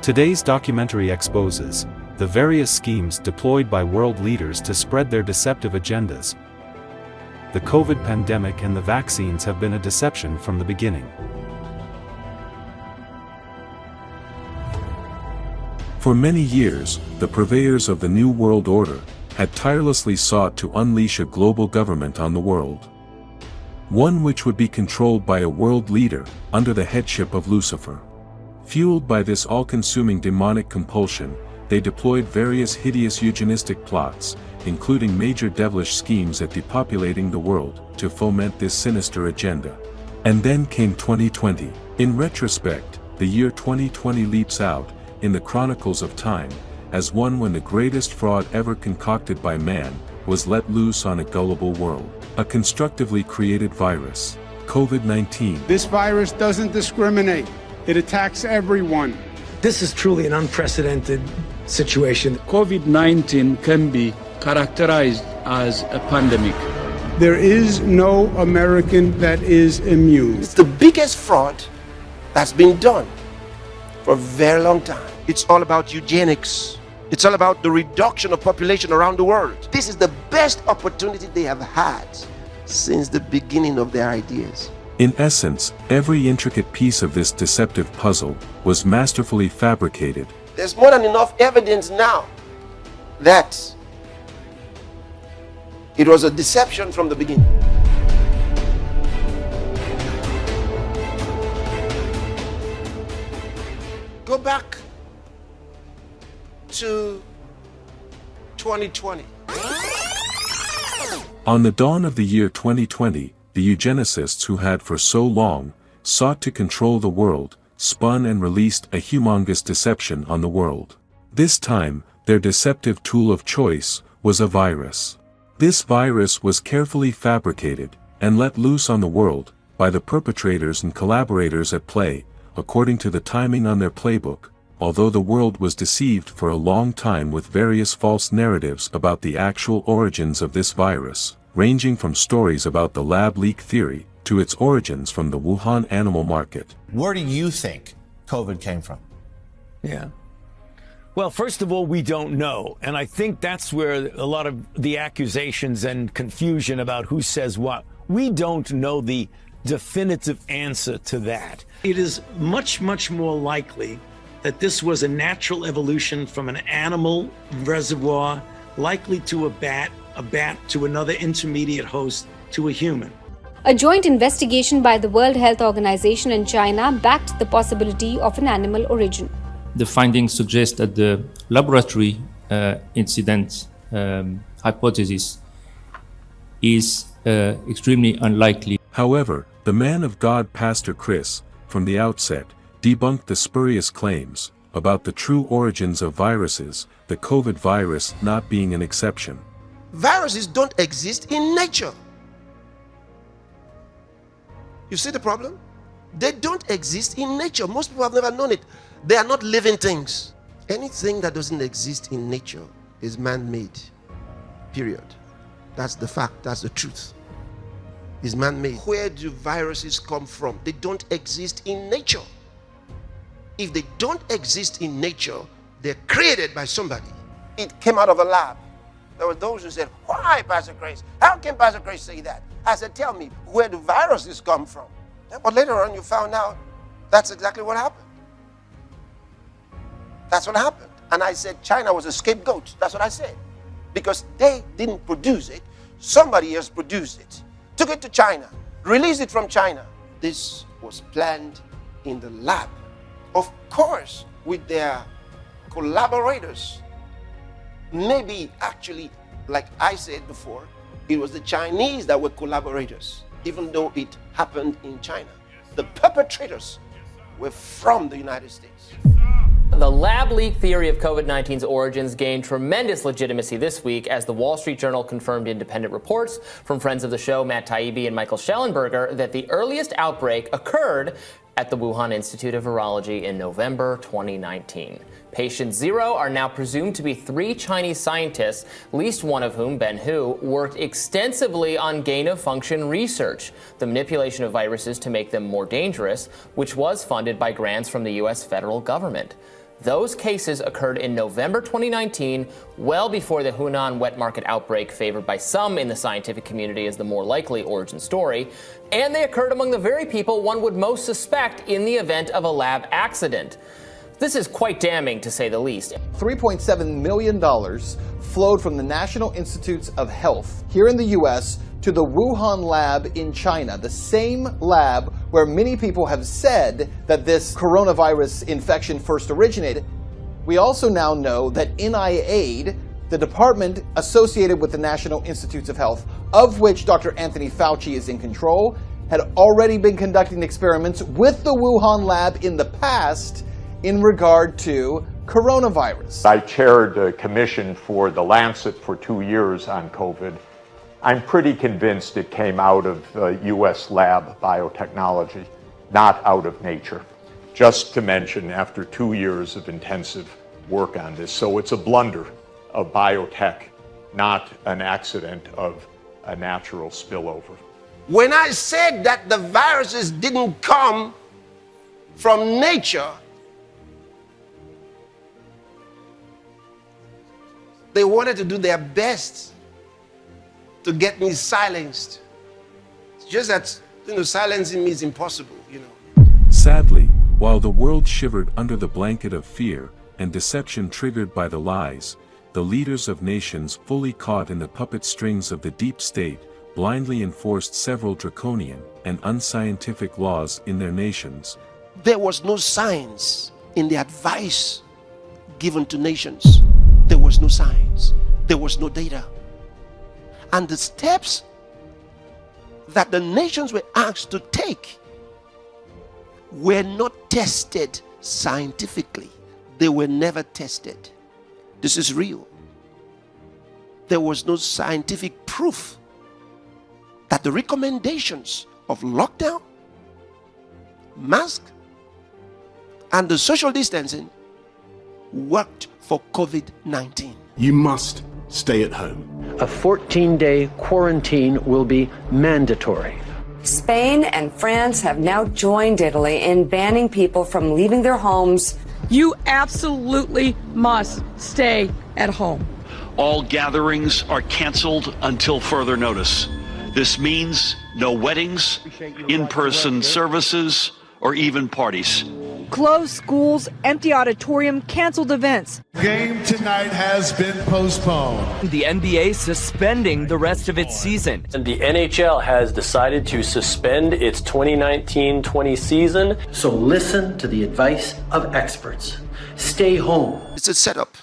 Today's documentary exposes the various schemes deployed by world leaders to spread their deceptive agendas. The COVID pandemic and the vaccines have been a deception from the beginning. For many years, the purveyors of the New World Order had tirelessly sought to unleash a global government on the world. One which would be controlled by a world leader under the headship of Lucifer. Fueled by this all-consuming demonic compulsion, they deployed various hideous eugenistic plots, including major devilish schemes at depopulating the world, to foment this sinister agenda. And then came 2020. In retrospect, the year 2020 leaps out, in the chronicles of time, as one when the greatest fraud ever concocted by man, was let loose on a gullible world. A constructively created virus, COVID-19. This virus doesn't discriminate. It attacks everyone. This is truly an unprecedented situation. COVID-19 can be characterized as a pandemic. There is no American that is immune. It's the biggest fraud that's been done for a very long time. It's all about eugenics. It's all about the reduction of population around the world. This is the best opportunity they have had since the beginning of their ideas. In essence, every intricate piece of this deceptive puzzle was masterfully fabricated. There's more than enough evidence now that it was a deception from the beginning. Go back to 2020. On the dawn of the year 2020, the eugenicists who had for so long sought to control the world, spun and released a humongous deception on the world. This time, their deceptive tool of choice was a virus. This virus was carefully fabricated and let loose on the world by the perpetrators and collaborators at play, according to the timing on their playbook, although the world was deceived for a long time with various false narratives about the actual origins of this virus, ranging from stories about the lab leak theory to its origins from the Wuhan animal market. Where do you think COVID came from? Yeah. Well, first of all, we don't know. And I think that's where a lot of the accusations and confusion about who says what. We don't know the definitive answer to that. It is much, much more likely that this was a natural evolution from an animal reservoir, likely to a bat to another intermediate host to a human. A joint investigation by the World Health Organization and China backed the possibility of an animal origin. The findings suggest that the laboratory incident hypothesis is extremely unlikely. However, the man of God Pastor Chris, from the outset, debunked the spurious claims about the true origins of viruses, the COVID virus not being an exception. Viruses don't exist in nature. You see the problem? They don't exist in nature. Most people have never known it. They are not living things. Anything that doesn't exist in nature is man-made. Period. That's the fact. That's the truth. Is man-made. Where do viruses come from? They don't exist in nature. If they don't exist in nature, they're created by somebody. It came out of a lab. There were those who said, why, Pastor Grace? How can Pastor Grace say that? I said, tell me, where do viruses come from? But later on you found out that's exactly what happened. That's what happened. And I said China was a scapegoat. That's what I said. Because they didn't produce it. Somebody else produced it. Took it to China. Released it from China. This was planned in the lab. Of course, with their collaborators. Maybe actually, like I said before, it was the Chinese that were collaborators, even though it happened in China. The perpetrators were from the United States. The lab leak theory of COVID-19's origins gained tremendous legitimacy this week as the Wall Street Journal confirmed independent reports from friends of the show, Matt Taibbi and Michael Schellenberger, that the earliest outbreak occurred at the Wuhan Institute of Virology in November 2019. Patient zero are now presumed to be 3 Chinese scientists, least one of whom, Ben Hu, worked extensively on gain-of-function research, the manipulation of viruses to make them more dangerous, which was funded by grants from the U.S. federal government. Those cases occurred in November 2019, well before the Hunan wet market outbreak, favored by some in the scientific community as the more likely origin story. And they occurred among the very people one would most suspect in the event of a lab accident. This is quite damning, to say the least. $3.7 million flowed from the National Institutes of Health here in the U.S. to the Wuhan lab in China, the same lab where many people have said that this coronavirus infection first originated. We also now know that NIAID, the department associated with the National Institutes of Health, of which Dr. Anthony Fauci is in control, had already been conducting experiments with the Wuhan lab in the past in regard to coronavirus. I chaired a commission for The Lancet for 2 years on COVID. I'm pretty convinced it came out of U.S. lab biotechnology, not out of nature. Just to mention, after 2 years of intensive work on this. So it's a blunder of biotech, not an accident of a natural spillover. When I said that the viruses didn't come from nature, they wanted to do their best to get me silenced. It's just that, silencing me is impossible, Sadly, while the world shivered under the blanket of fear and deception triggered by the lies, the leaders of nations fully caught in the puppet strings of the deep state blindly enforced several draconian and unscientific laws in their nations. There was no science in the advice given to nations. There was no science. There was no data. And the steps that the nations were asked to take were not tested scientifically. They were never tested. This is real. There was no scientific proof that the recommendations of lockdown, mask, and the social distancing worked for COVID-19. You must stay at home. A 14-day quarantine will be mandatory. Spain and France have now joined Italy in banning people from leaving their homes. You absolutely must stay at home. All gatherings are canceled until further notice. This means no weddings, in-person services, or even parties. Closed schools, empty auditorium, canceled events. Game tonight has been postponed. The NBA suspending the rest of its season. And the NHL has decided to suspend its 2019-20 season. So listen to the advice of experts. Stay home. It's a setup.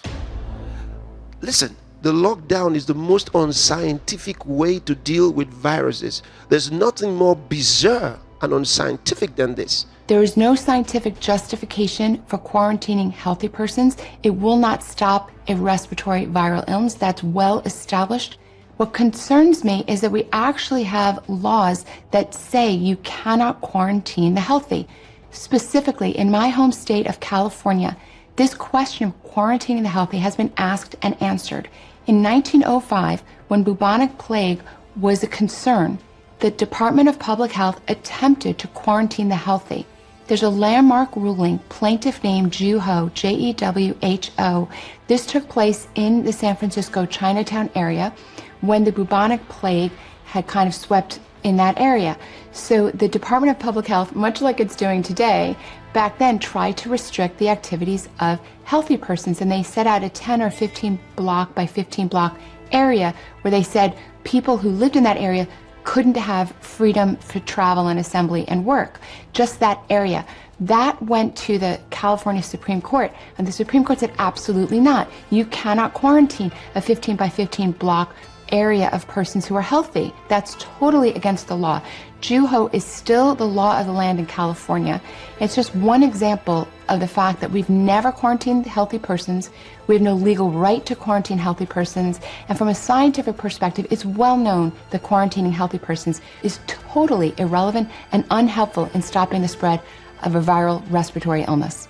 Listen, the lockdown is the most unscientific way to deal with viruses. There's nothing more bizarre and unscientific than this. There is no scientific justification for quarantining healthy persons. It will not stop a respiratory viral illness. That's well established. What concerns me is that we actually have laws that say you cannot quarantine the healthy. Specifically, in my home state of California, this question of quarantining the healthy has been asked and answered. In 1905, when bubonic plague was a concern, the Department of Public Health attempted to quarantine the healthy. There's a landmark ruling, plaintiff named Jewho, Jewho. This took place in the San Francisco Chinatown area when the bubonic plague had kind of swept in that area. So the Department of Public Health, much like it's doing today, back then tried to restrict the activities of healthy persons, and they set out a 10 or 15 block by 15 block area where they said people who lived in that area couldn't have freedom for travel and assembly and work. Just that area. That went to the California Supreme Court, and the Supreme Court said absolutely not. You cannot quarantine a 15 by 15 block area of persons who are healthy. That's totally against the law. Jewho is still the law of the land in California. It's just one example of the fact that we've never quarantined healthy persons. We have no legal right to quarantine healthy persons. And from a scientific perspective, it's well known that quarantining healthy persons is totally irrelevant and unhelpful in stopping the spread of a viral respiratory illness.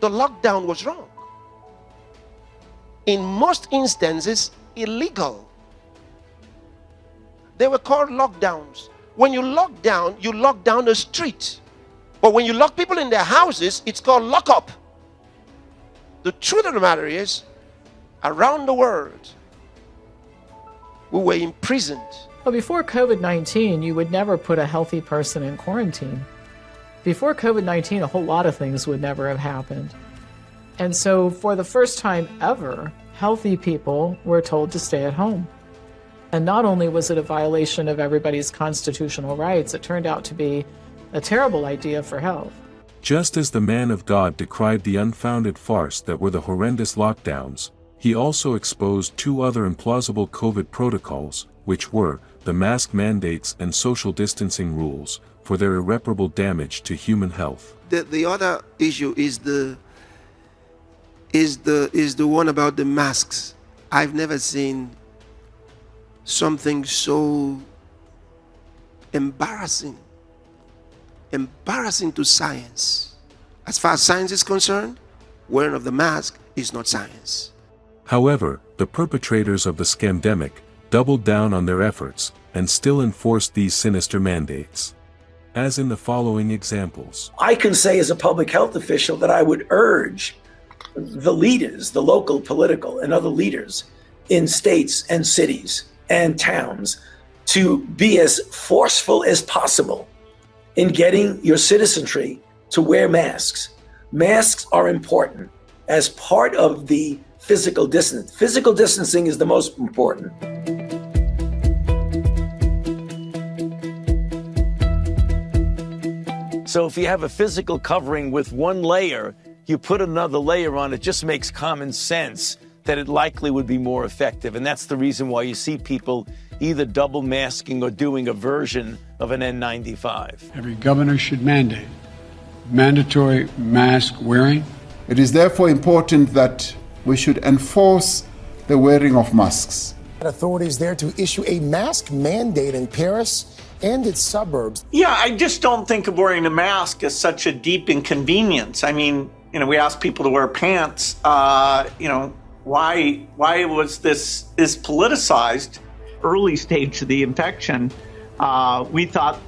The lockdown was wrong. In most instances, illegal. They were called lockdowns. When you lock down a street. But when you lock people in their houses, it's called lock up. The truth of the matter is, around the world, we were imprisoned. Well, before COVID-19, you would never put a healthy person in quarantine. Before COVID-19, a whole lot of things would never have happened. And so for the first time ever, healthy people were told to stay at home. And not only was it a violation of everybody's constitutional rights, it turned out to be a terrible idea for health. Just as the man of God decried the unfounded farce that were the horrendous lockdowns, he also exposed two other implausible COVID protocols, which were the mask mandates and social distancing rules, for their irreparable damage to human health. The other issue is the one about the masks. I've never seen something so embarrassing to science. As far as science is concerned, wearing of the mask is not science. However, the perpetrators of the scamdemic doubled down on their efforts and still enforced these sinister mandates. As in the following examples. I can say as a public health official that I would urge the leaders, the local political and other leaders in states and cities and towns to be as forceful as possible in getting your citizenry to wear masks. Masks are important as part of the physical distance. Physical distancing is the most important. So if you have a physical covering with one layer, you put another layer on, it just makes common sense that it likely would be more effective. And that's the reason why you see people either double masking or doing a version of an N95. Every governor should mandate mandatory mask wearing. It is therefore important that we should enforce the wearing of masks. Authorities there to issue a mask mandate in Paris and its suburbs. Yeah, I just don't think of wearing a mask as such a deep inconvenience. I mean, we ask people to wear pants. Why was this politicized? Early stage of the infection, we thought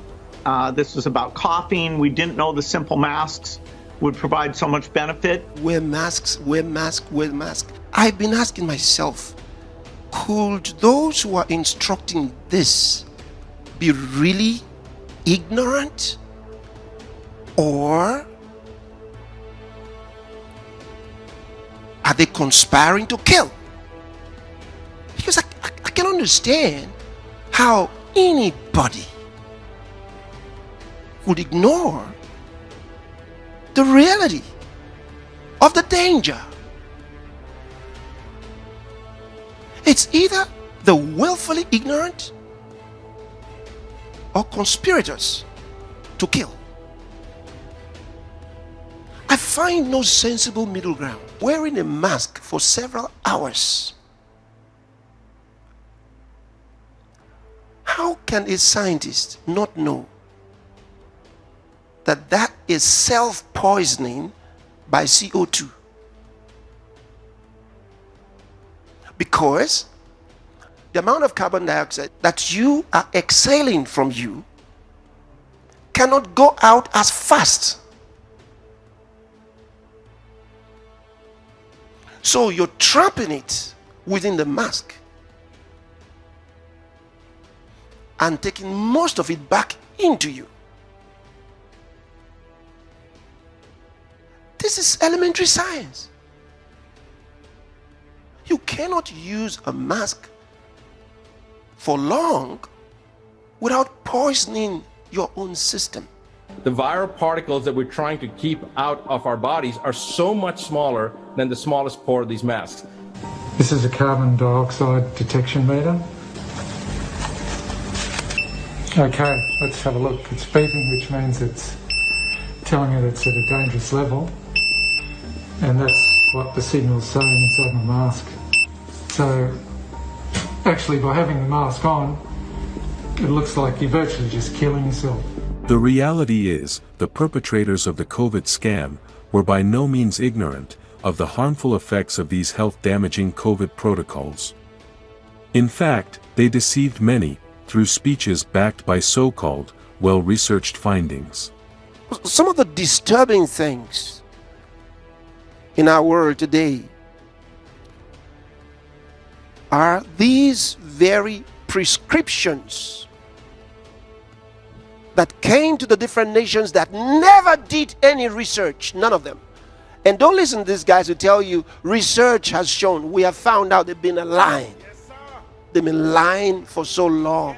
this was about coughing. We didn't know the simple masks would provide so much benefit. Wear masks, wear masks, wear masks. I've been asking myself, could those who are instructing this be really ignorant? Or are they conspiring to kill? Because I can understand how anybody would ignore the reality of the danger. It's either the willfully ignorant or conspirators to kill. I find no sensible middle ground. Wearing a mask for several hours. How can a scientist not know that that is self-poisoning by CO2? Because the amount of carbon dioxide that you are exhaling from you cannot go out as fast. So you're trapping it within the mask and taking most of it back into you. This is elementary science. You cannot use a mask for long without poisoning your own system. The viral particles that we're trying to keep out of our bodies are so much smaller than the smallest pore of these masks. This is a carbon dioxide detection meter. Okay, let's have a look. It's beeping, which means it's telling it it's at a dangerous level. And that's what the signal's saying inside my mask. So, actually, by having the mask on, it looks like you're virtually just killing yourself. The reality is, the perpetrators of the COVID scam were by no means ignorant of the harmful effects of these health-damaging COVID protocols. In fact, they deceived many through speeches backed by so-called, well-researched findings. Some of the disturbing things in our world today are these very prescriptions that came to the different nations that never did any research, none of them. And don't listen to these guys who tell you research has shown. We have found out they've been lying. They've been lying for so long.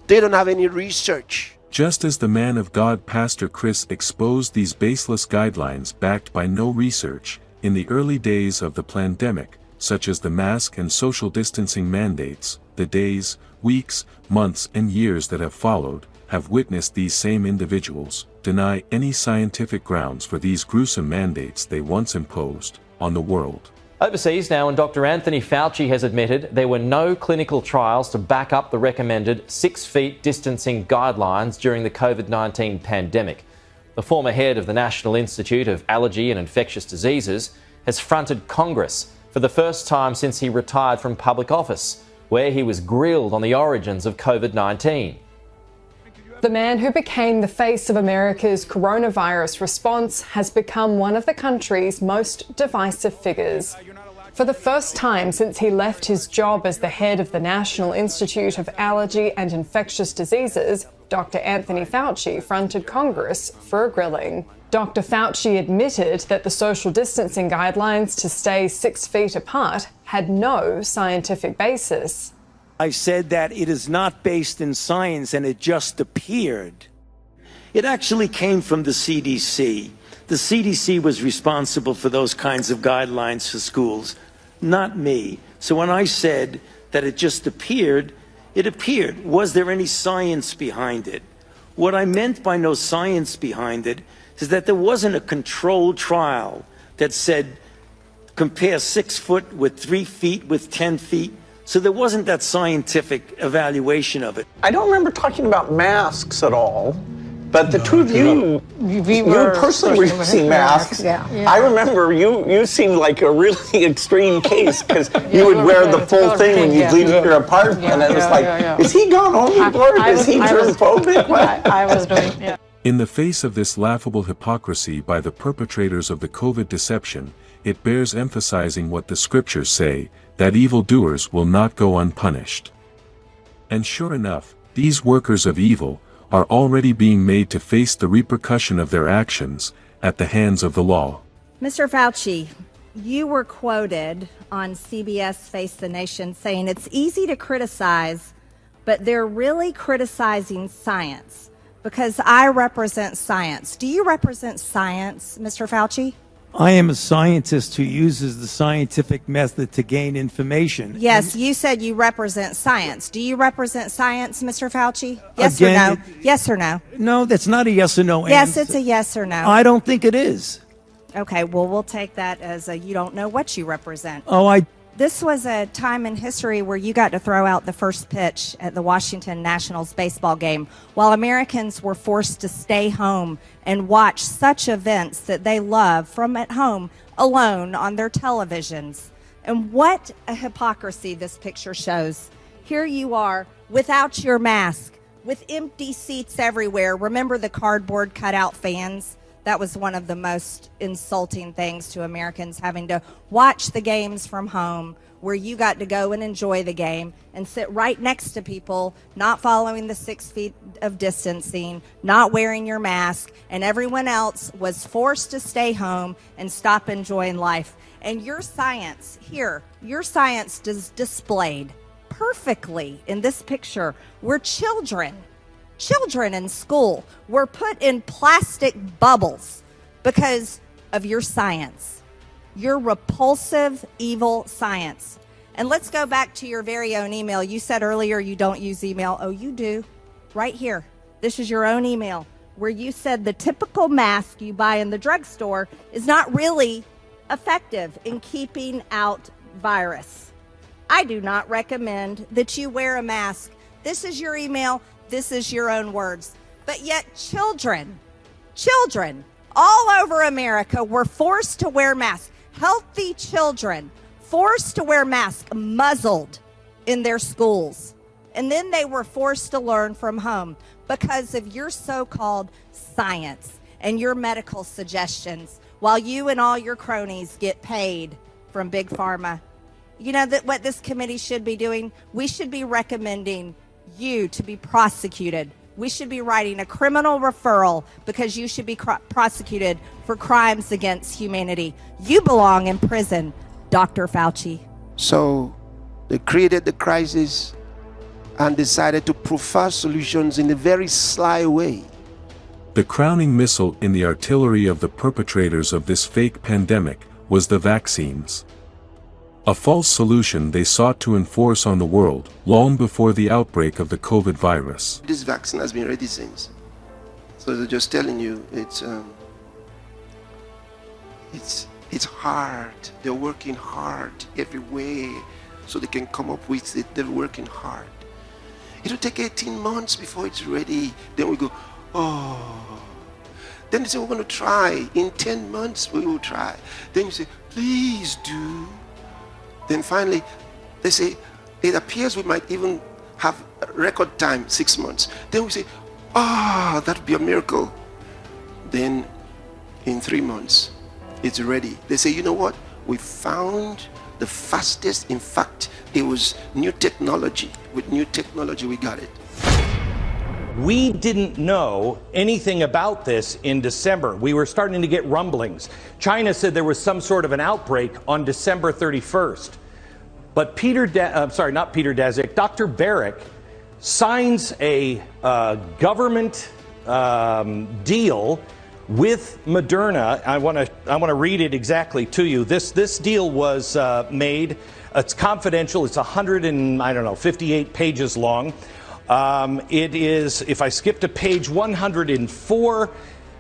They don't have any research. Just as the man of God Pastor Chris exposed these baseless guidelines backed by no research, in the early days of the pandemic, such as the mask and social distancing mandates, the days, weeks, months and years that have followed, have witnessed these same individuals deny any scientific grounds for these gruesome mandates they once imposed on the world. Overseas now, and Dr. Anthony Fauci has admitted there were no clinical trials to back up the recommended 6 feet distancing guidelines during the COVID-19 pandemic. The former head of the National Institute of Allergy and Infectious Diseases has fronted Congress for the first time since he retired from public office, where he was grilled on the origins of COVID-19. The man who became the face of America's coronavirus response has become one of the country's most divisive figures. For the first time since he left his job as the head of the National Institute of Allergy and Infectious Diseases, Dr. Anthony Fauci fronted Congress for a grilling. Dr. Fauci admitted that the social distancing guidelines to stay 6 feet apart had no scientific basis. I said that it is not based in science and it just appeared. It actually came from the CDC. The CDC was responsible for those kinds of guidelines for schools, not me. So when I said that it just appeared, it appeared. Was there any science behind it? What I meant by no science behind it is that there wasn't a controlled trial that said compare 6 foot with 3 feet with 10 feet. So there wasn't that scientific evaluation of it. I don't remember talking about masks at all, but the two of you personally were using masks. Yeah. I remember you seemed like a really extreme case because you would wear the full thing when you leave your apartment, and it was like, is he gone overboard? Is he germphobic? I was doing, yeah. In the face of this laughable hypocrisy by the perpetrators of the COVID deception, it bears emphasizing what the scriptures say, that evildoers will not go unpunished. And sure enough, these workers of evil are already being made to face the repercussion of their actions at the hands of the law. Mr. Fauci, you were quoted on CBS Face the Nation saying it's easy to criticize, but they're really criticizing science because I represent science. Do you represent science, Mr. Fauci? I am a scientist who uses the scientific method to gain information. Yes, you said you represent science. Do you represent science, Mr. Fauci? Yes or no? Yes or no? No, that's not a yes or no answer. Yes, it's a yes or no. I don't think it is. Okay, well, we'll take that as a you don't know what you represent. This was a time in history where you got to throw out the first pitch at the Washington Nationals baseball game while Americans were forced to stay home and watch such events that they love from at home alone on their televisions. And what a hypocrisy this picture shows. Here you are without your mask, with empty seats everywhere. Remember the cardboard cutout fans? That was one of the most insulting things to Americans, having to watch the games from home where you got to go and enjoy the game and sit right next to people not following the 6 feet of distancing, not wearing your mask, and everyone else was forced to stay home and stop enjoying life. And your science here, your science is displayed perfectly in this picture where children in school were put in plastic bubbles because of your science, your repulsive, evil science. And let's go back to your very own email. You said earlier you don't use email. Oh, you do. Right here. This is your own email where you said the typical mask you buy in the drugstore is not really effective in keeping out virus. I do not recommend that you wear a mask. This is your email. This is your own words. But yet children all over America were forced to wear masks. Healthy children forced to wear masks, muzzled in their schools. And then they were forced to learn from home because of your so-called science and your medical suggestions, while you and all your cronies get paid from Big Pharma. You know that what this committee should be doing? We should be recommending you to be prosecuted. We should be writing a criminal referral because you should be prosecuted for crimes against humanity. You belong in prison, Dr. Fauci. So they created the crisis and decided to proffer solutions in a very sly way. The crowning missile in the artillery of the perpetrators of this fake pandemic was the vaccines. A false solution they sought to enforce on the world long before the outbreak of the COVID virus. This vaccine has been ready since. So they're just telling you it's hard. They're working hard every way so they can come up with it. They're working hard. It'll take 18 months before it's ready. Then we go, oh. Then they say, we're going to try. In 10 months, we will try. Then you say, please do. Then finally, they say, it appears we might even have a record time, 6 months. Then we say, that would be a miracle. Then in 3 months, it's ready. They say, you know what? We found the fastest. In fact, it was new technology. With new technology, we got it. We didn't know anything about this in December. We were starting to get rumblings. China said there was some sort of an outbreak on December 31st. But Dr. Barrick signs a government deal with Moderna. I want to read it exactly to you. This deal was made. It's confidential. It's 158 pages long. It is, if I skip to page 104,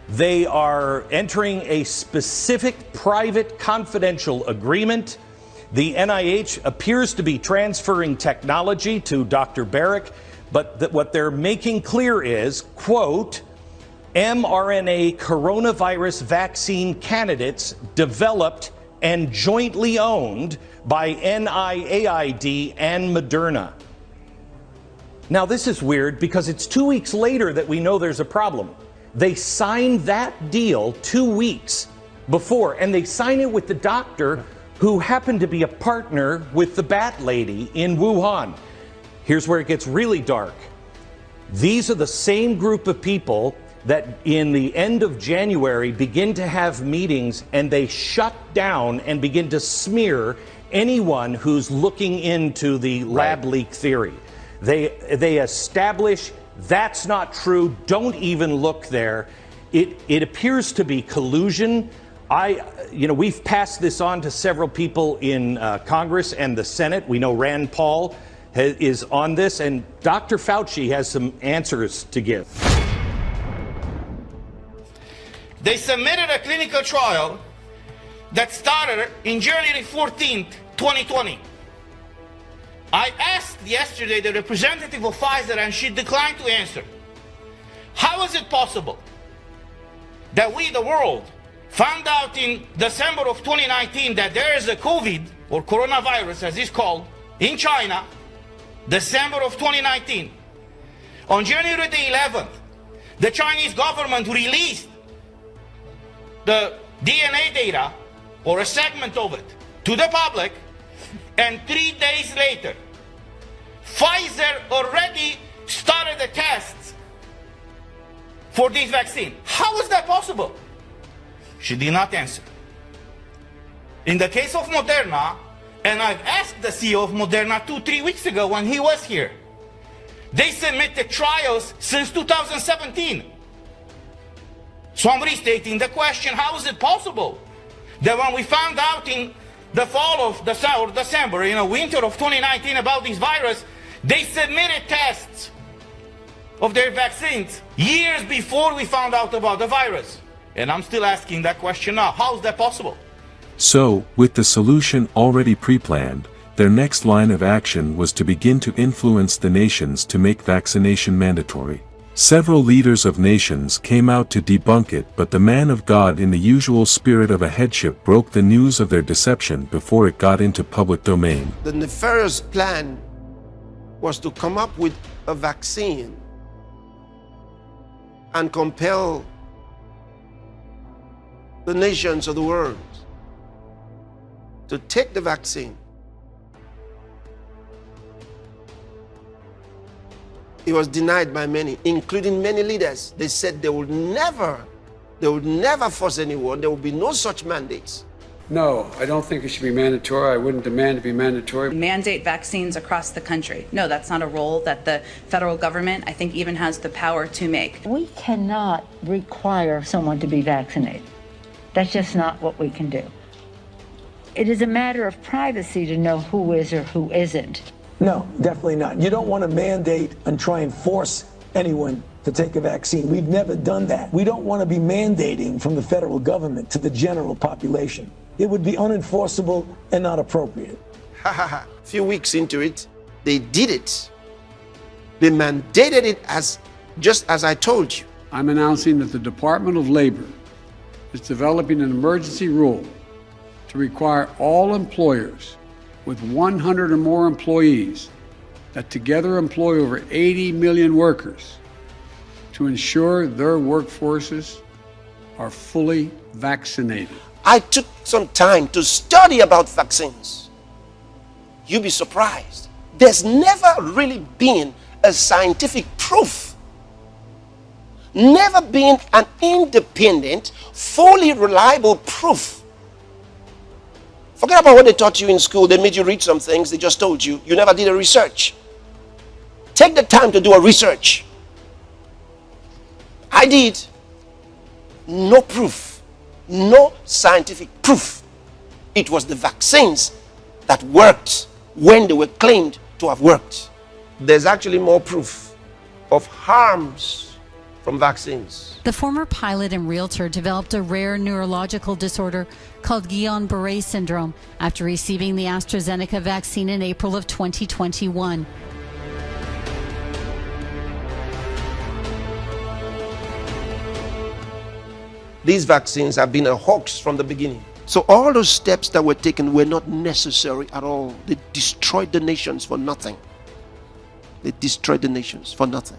they are entering a specific private confidential agreement. The NIH appears to be transferring technology to Dr. Barrick, but what they're making clear is, quote, mRNA coronavirus vaccine candidates developed and jointly owned by NIAID and Moderna. Now, this is weird because it's 2 weeks later that we know there's a problem. They signed that deal 2 weeks before, and they signed it with the doctor who happened to be a partner with the Bat Lady in Wuhan. Here's where it gets really dark. These are the same group of people that in the end of January begin to have meetings and they shut down and begin to smear anyone who's looking into the lab leak theory. They establish that's not true, don't even look there. It appears to be collusion. We've passed this on to several people in Congress and the Senate. We know Rand Paul is on this, and Dr. Fauci has some answers to give. They submitted a clinical trial that started in January 14th, 2020. I asked yesterday the representative of Pfizer and she declined to answer. How is it possible that we, the world, found out in December of 2019 that there is a COVID, or coronavirus as it's called, in China, December of 2019. On January the 11th, the Chinese government released the DNA data, or a segment of it, to the public, and 3 days later, Pfizer already started the tests for this vaccine. How is that possible? She did not answer. In the case of Moderna, and I've asked the CEO of Moderna 2-3 weeks ago when he was here, they submitted trials since 2017. So I'm restating the question, how is it possible that when we found out in the fall of December, winter of 2019 about this virus, they submitted tests of their vaccines years before we found out about the virus? And I'm still asking that question now. How is that possible? So, with the solution already pre-planned, their next line of action was to begin to influence the nations to make vaccination mandatory. Several leaders of nations came out to debunk it, but the man of God, in the usual spirit of a headship, broke the news of their deception before it got into public domain. The nefarious plan was to come up with a vaccine and compel the nations of the world to take the vaccine. It was denied by many, including many leaders. They said they would never force anyone. There would be no such mandates. No, I don't think it should be mandatory. I wouldn't demand to be mandatory. Mandate vaccines across the country. No, that's not a role that the federal government, I think, even has the power to make. We cannot require someone to be vaccinated. That's just not what we can do. It is a matter of privacy to know who is or who isn't. No, definitely not. You don't want to mandate and try and force anyone to take a vaccine. We've never done that. We don't want to be mandating from the federal government to the general population. It would be unenforceable and not appropriate. A few weeks into it, they did it. They mandated it just as I told you. I'm announcing that the Department of Labor is developing an emergency rule to require all employers with 100 or more employees that together employ over 80 million workers to ensure their workforces are fully vaccinated. I took some time to study about vaccines. You'll be surprised. There's never really been a scientific proof. Never been an independent, fully reliable proof. Forget about what they taught you in school. They made you read some things. They just told you. You never did a research. Take the time to do a research. I did. No proof. No scientific proof. It was the vaccines that worked when they were claimed to have worked. There's actually more proof of harms from vaccines. The former pilot and realtor developed a rare neurological disorder called Guillain-Barré syndrome after receiving the AstraZeneca vaccine in April of 2021. These vaccines have been a hoax from the beginning. So all those steps that were taken were not necessary at all. They destroyed the nations for nothing. They destroyed the nations for nothing.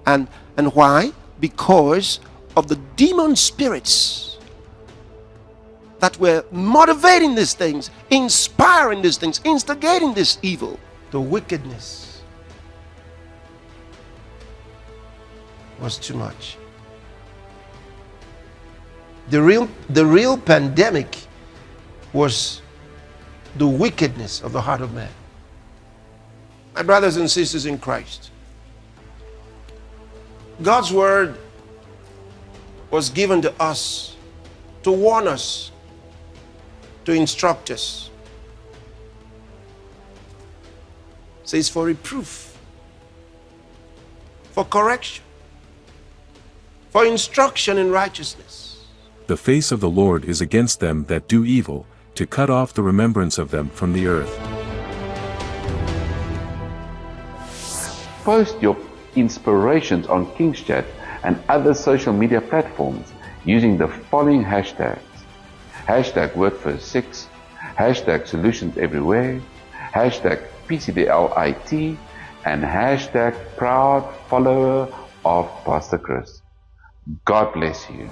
And why? Because of the demon spirits that were motivating these things, inspiring these things, instigating this evil. The wickedness was too much. The real pandemic was the wickedness of the heart of man. My brothers and sisters in Christ, God's word was given to us to warn us, to instruct us. It says for reproof, for correction, for instruction in righteousness. The face of the Lord is against them that do evil, to cut off the remembrance of them from the earth. Post your inspirations on KingsChat and other social media platforms using the following hashtags: #WordFest6, #SolutionsEverywhere, #PCDLIT, and #proud follower of Pastor Chris. God bless you.